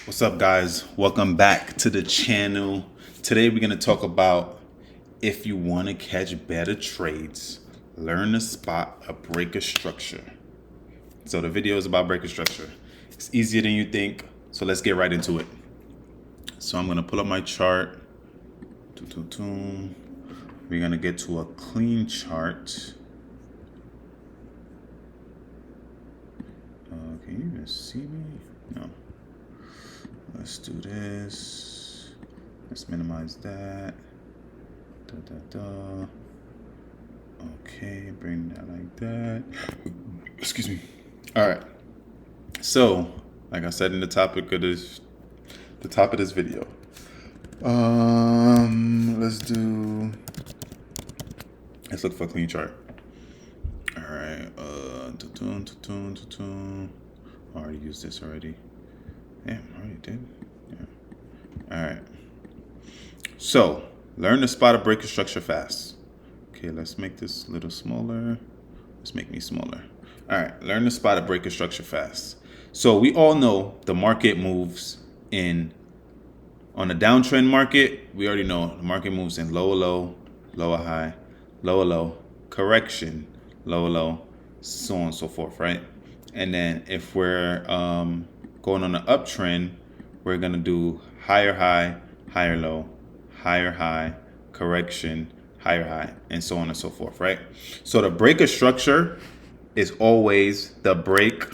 What's up, guys? Welcome back to the channel. Today we're going to talk about if you want to catch better trades, learn to spot a breaker structure. So the video is about breaker structure. It's easier than you think, so let's get right into it. So I'm going to pull up my chart. We're going to get to a clean chart. Can you even see me? No. Let's do this. Let's minimize that. Okay, bring that like that. Excuse me. All right. So, like I said in the top of this video, let's look for a clean chart. All right. I already used this already. Damn, I already did. Yeah. All right. So, learn to spot a breaker structure fast. Okay, let's make this a little smaller. Let's make me smaller. All right, learn to spot a breaker structure fast. So we all know the market moves on a downtrend market. We already know the market moves in lower low, lower high, lower low, correction, lower low, so on and so forth, right? And then if we're going on an uptrend, we're gonna do higher high, higher low, higher high, correction, higher high, and so on and so forth, right? So the breaker structure is always the break.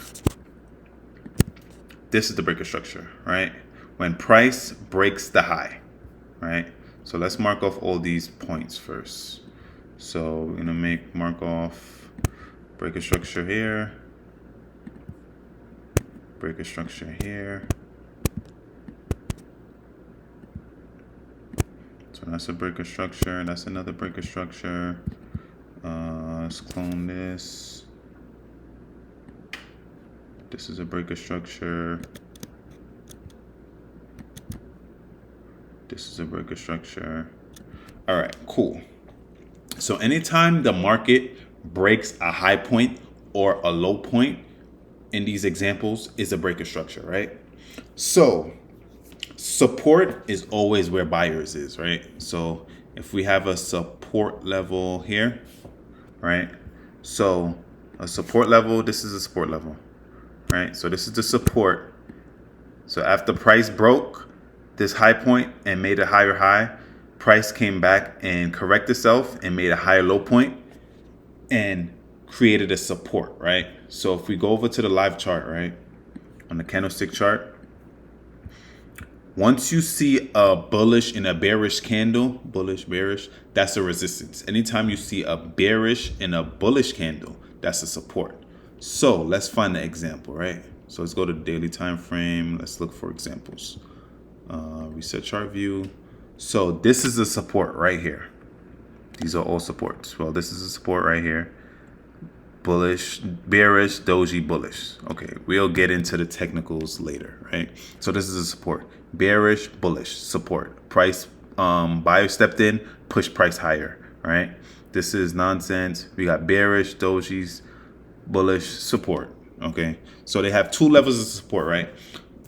This is the breaker structure, right? When price breaks the high, right? So let's mark off all these points first. So we're gonna mark off breaker structure here, breaker structure here. So that's a breaker structure. That's another breaker structure. Let's clone this. This is a breaker structure. This is a breaker structure. All right, cool. So anytime the market breaks a high point or a low point in these examples is a breaker structure, right? So support is always where buyers is, right? So if we have a support level here, right? So a support level, this is a support level, right? So this is the support. So after price broke this high point and made a higher high, price came back and corrected itself and made a higher low point and created a support, right? So if we go over to the live chart, right, on the candlestick chart, once you see a bullish and a bearish candle, bullish, bearish, that's a resistance. Anytime you see a bearish and a bullish candle, that's a support. So let's find the example, right? So let's go to the daily time frame. Let's look for examples. Reset chart view. So this is a support right here. These are all supports. Well, this is a support right here. Bullish, bearish, doji, bullish. Okay, we'll get into the technicals later, right? So this is a support. Bearish, bullish, support. Price, buyer stepped in, push price higher, right? This is nonsense. We got bearish, dojis, bullish, support, okay? So they have two levels of support, right?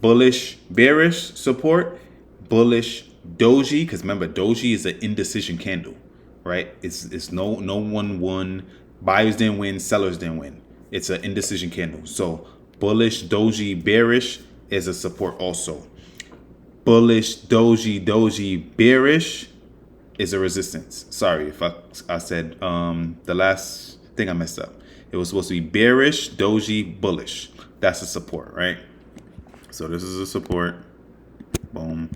Bullish, bearish support, bullish, doji, because remember, doji is an indecision candle, right? It's no one won. Buyers didn't win, sellers didn't win. It's an indecision candle. So bullish, doji, bearish is a support also. Bullish, doji, bearish is a resistance. Sorry if I said the last thing I messed up. It was supposed to be bearish, doji, bullish. That's a support, right? So this is a support. Boom.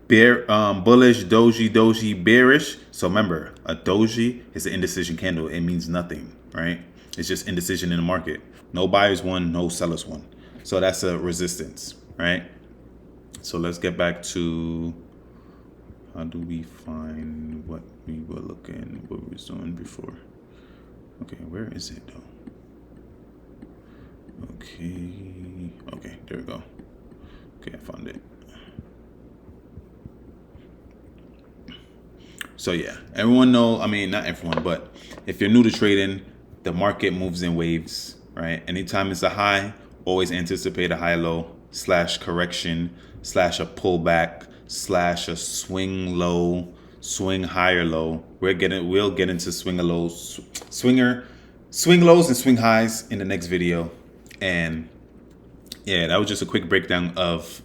Bullish, doji, bearish. So remember, a doji is an indecision candle. It means nothing, right? It's just indecision in the market. No buyers won, no sellers won. So that's a resistance, right? So let's get back to how do we find what we were doing before. Okay, where is it though? Okay, there we go. Okay, I found it. So yeah, everyone know, I mean, not everyone, but if you're new to trading, the market moves in waves, right? Anytime it's a high, always anticipate a high low. slash correction slash a pullback slash a swing low, swing higher low. We'll get into swing lows, swing lows and swing highs in the next video. And yeah, that was just a quick breakdown of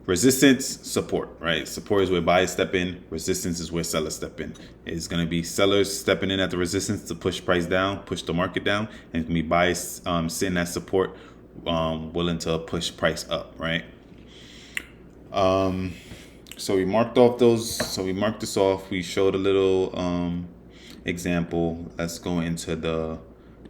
resistance, support, right? Support is where buyers step in. Resistance is where sellers step in. It's going to be sellers stepping in at the resistance to push price down, push the market down. And it's going to be buyers sitting at support, willing to push price up, right? So we marked off those. So we marked this off. We showed a little example. Let's go into the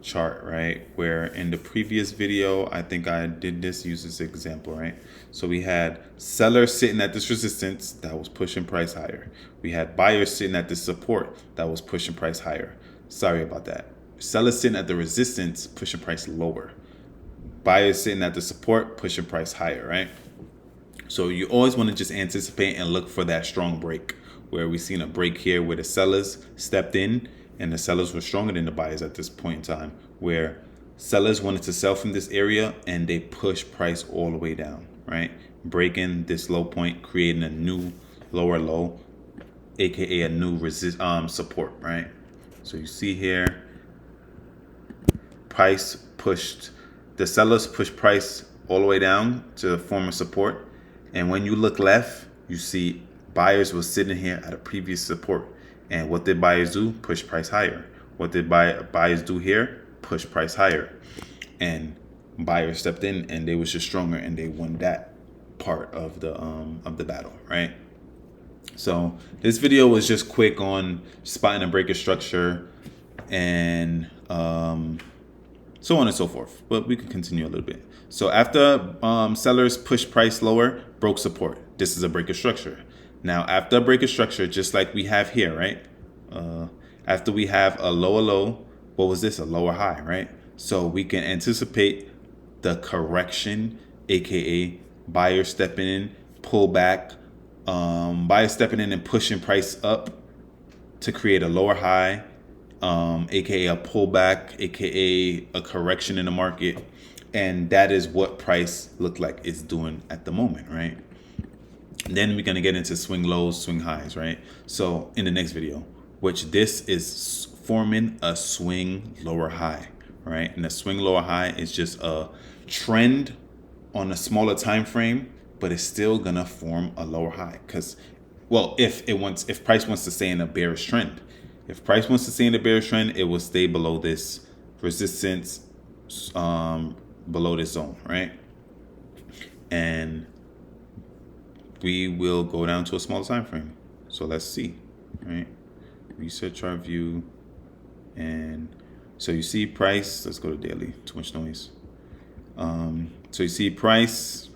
chart, right? Where in the previous video, I think I did use this example, right? So we had sellers sitting at this resistance that was pushing price higher. We had buyers sitting at this support that was pushing price higher. Sorry about that. Sellers sitting at the resistance pushing price lower. Buyers sitting at the support pushing price higher, right? So you always want to just anticipate and look for that strong break, where we've seen a break here where the sellers stepped in and the sellers were stronger than the buyers at this point in time, where sellers wanted to sell from this area and they push price all the way down, right? Breaking this low point, creating a new lower low, aka a new support, right? So you see here, price pushed, the sellers pushed price all the way down to form a support. And when you look left, you see buyers were sitting here at a previous support. And what did buyers do? Push price higher. What did buyers do here? Push price higher. And buyers stepped in and they was just stronger and they won that part of the battle, right? So this video was just quick on spotting and breaker structure and so on and so forth. But we can continue a little bit. So after sellers push price lower, broke support. This is a breaker structure. Now, after a breaker structure, just like we have here, right? After we have a lower low, what was this? A lower high, right? So we can anticipate the correction, aka buyer stepping in, pull back, buyer stepping in and pushing price up to create a lower high, aka a pullback, aka a correction in the market. And that is what price looked like it's doing at the moment, right? Then we're going to get into swing lows, swing highs, right? So in the next video, which this is forming a swing lower high, right? And the swing lower high is just a trend on a smaller time frame, but it's still going to form a lower high because, well, if price wants to stay in a bearish trend, if price wants to stay in a bearish trend, it will stay below this resistance, below this zone, right? And we will go down to a smaller time frame. So let's see, right? Reset chart view. And so you see price, let's go to daily, too much noise. So you see price.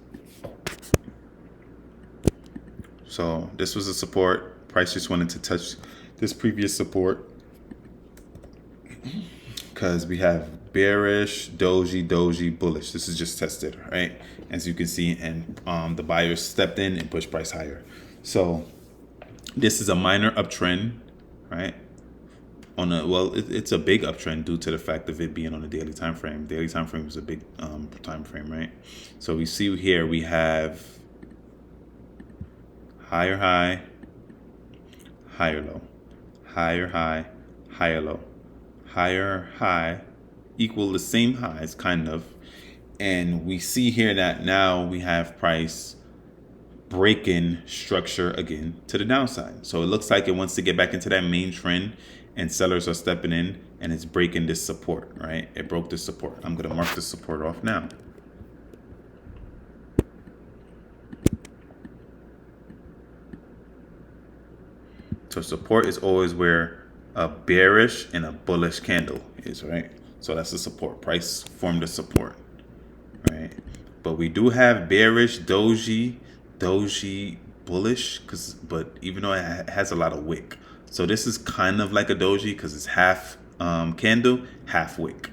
So this was a support. Price just wanted to touch this previous support because we have bearish, doji, bullish. This is just tested, right? As you can see, and the buyers stepped in and pushed price higher. So this is a minor uptrend, right? It's a big uptrend due to the fact of it being on a daily time frame. Daily time frame is a big time frame, right? So we see here we have higher high, higher low, higher high, higher low, higher high equal the same highs, kind of. And we see here that now we have price breaking structure again to the downside. So it looks like it wants to get back into that main trend and sellers are stepping in and it's breaking this support, right? It broke this support. I'm going to mark this support off now. So support is always where a bearish and a bullish candle is, right? So that's the support. Price formed a support, right? But we do have bearish, doji, bullish, but even though it has a lot of wick. So this is kind of like a doji because it's half candle, half wick.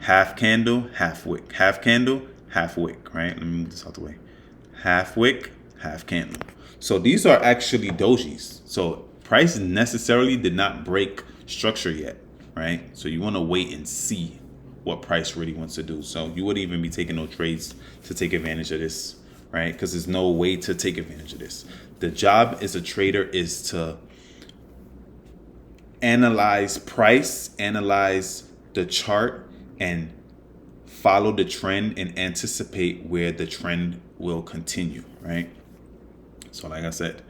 Half candle, half wick. Half candle, half wick, right? Let me move this out the way. Half wick, half candle. So these are actually dojis. So price necessarily did not break structure yet, right? So you want to wait and see what price really wants to do. So you wouldn't even be taking no trades to take advantage of this right? Because there's no way to take advantage of this. The job as a trader is to analyze price, analyze the chart, and follow the trend and anticipate where the trend will continue, right? So like I said,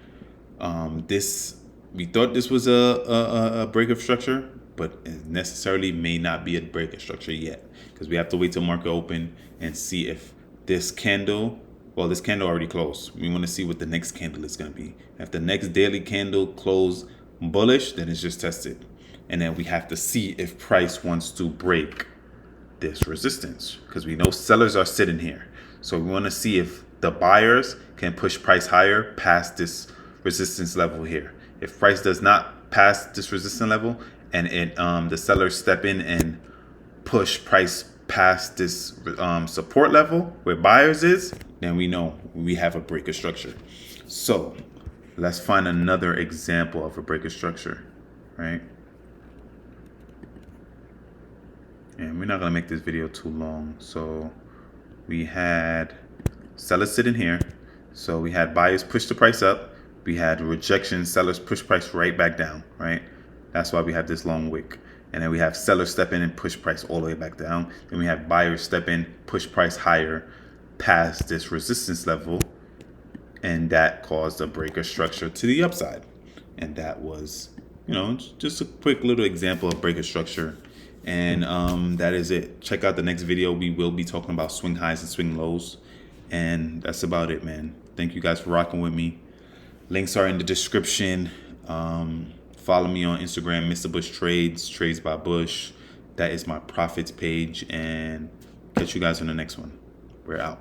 we thought this was a break of structure, but it necessarily may not be a break of structure yet, because we have to wait till market open and see if this candle, well, this candle already closed. We want to see what the next candle is going to be. If the next daily candle closed bullish, then it's just tested. And then we have to see if price wants to break this resistance, because we know sellers are sitting here. So we want to see if the buyers can push price higher past this resistance level here. If price does not pass this resistance level and the sellers step in and push price past this support level where buyers is, then we know we have a break of structure. So let's find another example of a break of structure, right? And we're not gonna make this video too long. So we had sellers sitting here. So we had buyers push the price up. We had rejection, sellers push price right back down, right? That's why we have this long wick. And then we have sellers step in and push price all the way back down. Then we have buyers step in, push price higher past this resistance level. And that caused a break of structure to the upside. And that was, just a quick little example of break of structure. And that is it. Check out the next video. We will be talking about swing highs and swing lows. And that's about it, man. Thank you guys for rocking with me. Links are in the description. Follow me on Instagram, Mr. Bush Trades, Trades by Bush. That is my profits page. And catch you guys on the next one. We're out.